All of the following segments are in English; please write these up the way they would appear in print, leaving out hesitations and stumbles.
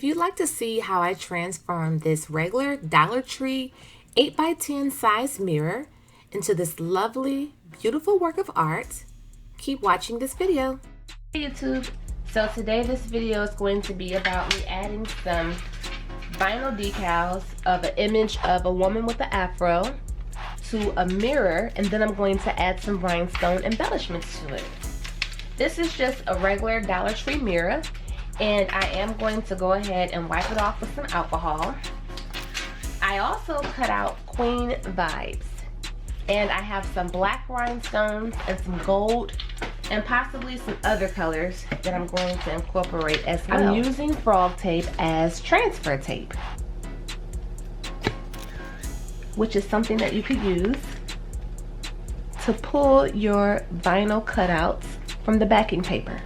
If you'd like to see how I transform this regular Dollar Tree 8x10 size mirror into this lovely, beautiful work of art, keep watching this video. Hey YouTube, so today this video is going to be about me adding some vinyl decals of an image of a woman with an afro to a mirror, and then I'm going to add some rhinestone embellishments to it. This is just a regular Dollar Tree mirror, and I am going to go ahead and wipe it off with some alcohol. I also cut out Queen Vibes, and I have some black rhinestones and some gold and possibly some other colors that I'm going to incorporate as well. I'm using frog tape as transfer tape, which is something that you could use to pull your vinyl cutouts from the backing paper.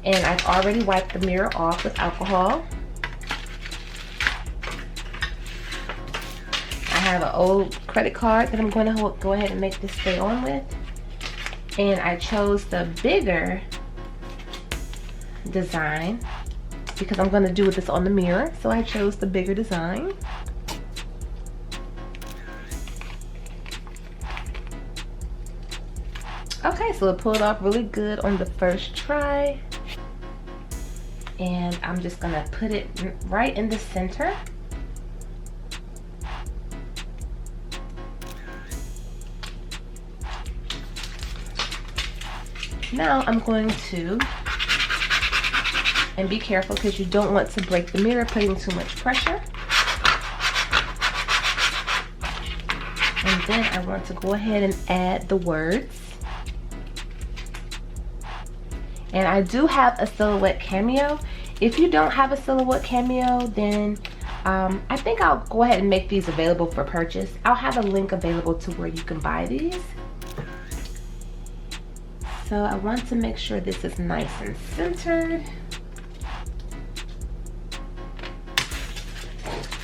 And I've already wiped the mirror off with alcohol. I have an old credit card that I'm going to go ahead and make this stay on with. And I chose the bigger design because I'm going to do this on the mirror. So I chose the bigger design. Okay, so it pulled off really good on the first try. And I'm just gonna put it right in the center. Now I'm going to, and be careful because you don't want to break the mirror putting too much pressure. And then I want to go ahead and add the words. And I do have a Silhouette Cameo. If you don't have a Silhouette Cameo, then I think I'll go ahead and make these available for purchase. I'll have a link available to where you can buy these. So I want to make sure this is nice and centered.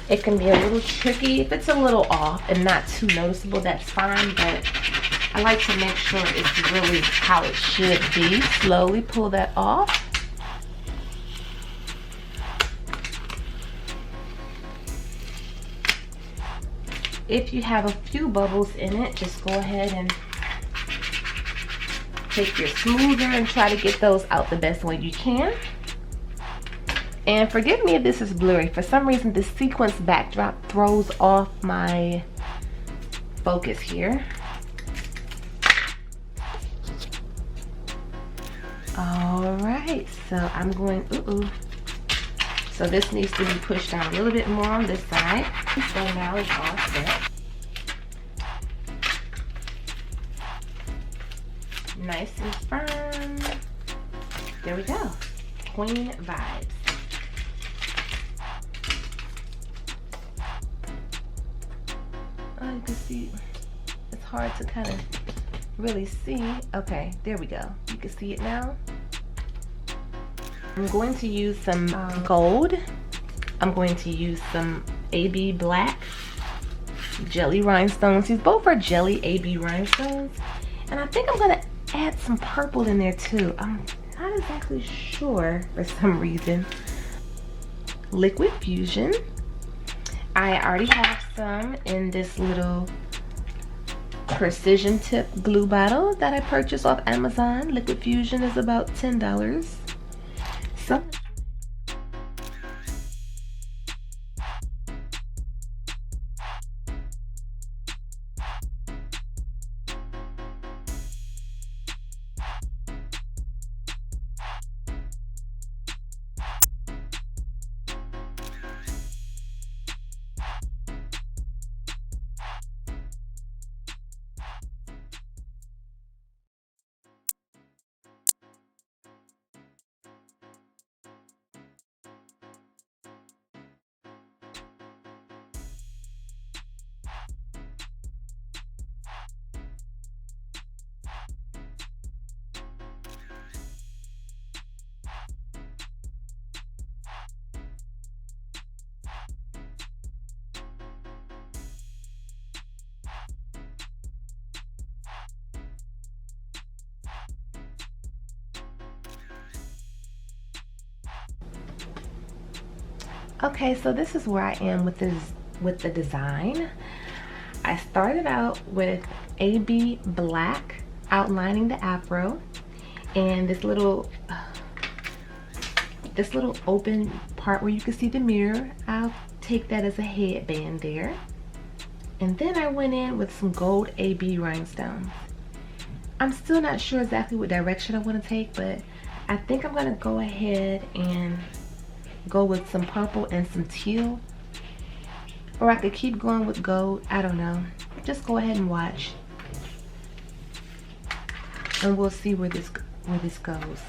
It can be a little tricky. If it's a little off and not too noticeable, that's fine, but I like to make sure it's really how it should be. Slowly pull that off. If you have a few bubbles in it, just go ahead and take your smoother and try to get those out the best way you can. And forgive me if this is blurry. For some reason, this sequence backdrop throws off my focus here. Alright, so I'm going, so this needs to be pushed down a little bit more on this side. So now it's all set. Nice and firm. There we go. Queen Vibes. Oh, you can see, it's hard to kind of really see. Okay, there we go. You can see it now. I'm going to use some gold. I'm going to use some AB black jelly rhinestones. These both are jelly AB rhinestones. And I think I'm going to add some purple in there too. I'm not exactly sure for some reason. Liquid Fusion. I already have some in this little precision tip glue bottle that I purchased off Amazon. Liquid Fusion is about $10. So Okay, so this is where I am with the design. I started out with AB black outlining the afro, and this little open part where you can see the mirror, I'll take that as a headband there. And then I went in with some gold AB rhinestones. I'm still not sure exactly what direction I want to take, but I think I'm going to go ahead and go with some purple and some teal. Or I could keep going with gold. I don't know. Just go ahead and watch. And we'll see where this goes.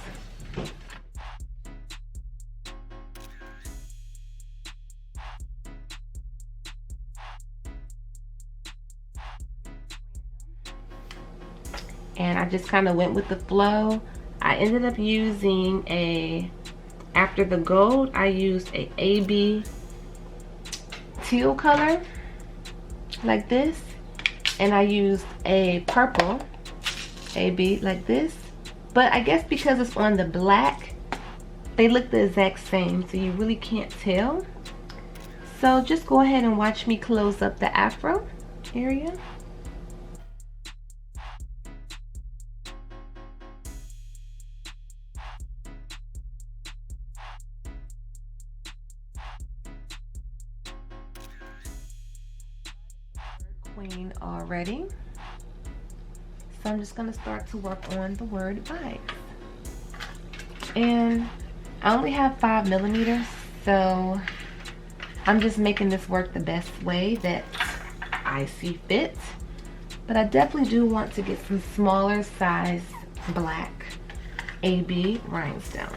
And I just kind of went with the flow. I ended up using after the gold, I used a AB teal color like this, and I used a purple AB like this. But I guess because it's on the black, they look the exact same, so you really can't tell. So just go ahead and watch me close up the afro area. Queen already. So I'm just going to start to work on the word vibes. And I only have 5 millimeters, so I'm just making this work the best way that I see fit. But I definitely do want to get some smaller size black AB rhinestones.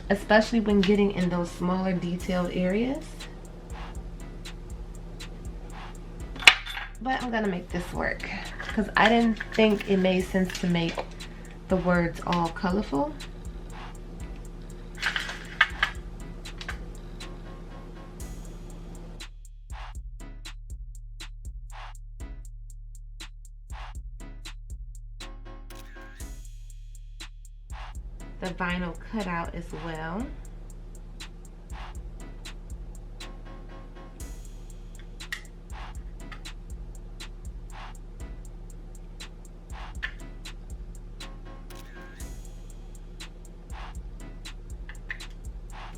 Especially when getting in those smaller detailed areas. But I'm gonna make this work because I didn't think it made sense to make the words all colorful. The vinyl cutout as well.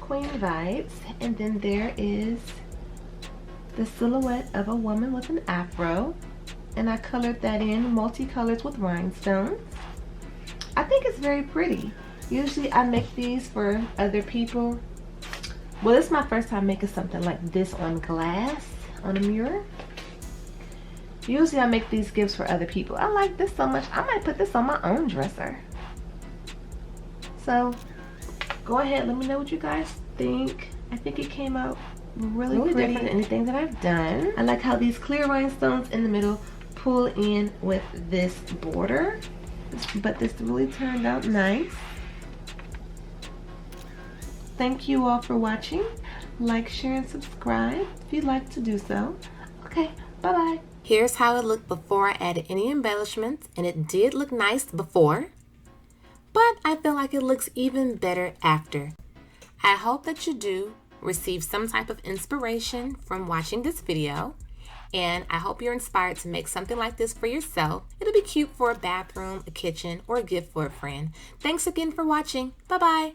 Queen vibes, and then there is the silhouette of a woman with an afro, and I colored that in multicolors with rhinestones. I think it's very pretty. Usually I make these for other people. Well, it's my first time making something like this on glass, on a mirror. Usually I make these gifts for other people. I like this so much, I might put this on my own dresser. So go ahead, let me know what you guys think. I think it came out really pretty than anything that I've done. I like how these clear rhinestones in the middle pull in with this border. But this really turned out nice. Thank you all for watching. Like, share, and subscribe if you'd like to do so. Okay, bye-bye. Here's how it looked before I added any embellishments, and it did look nice before, but I feel like it looks even better after. I hope that you do receive some type of inspiration from watching this video, and I hope you're inspired to make something like this for yourself. It'll be cute for a bathroom, a kitchen, or a gift for a friend. Thanks again for watching. Bye-bye.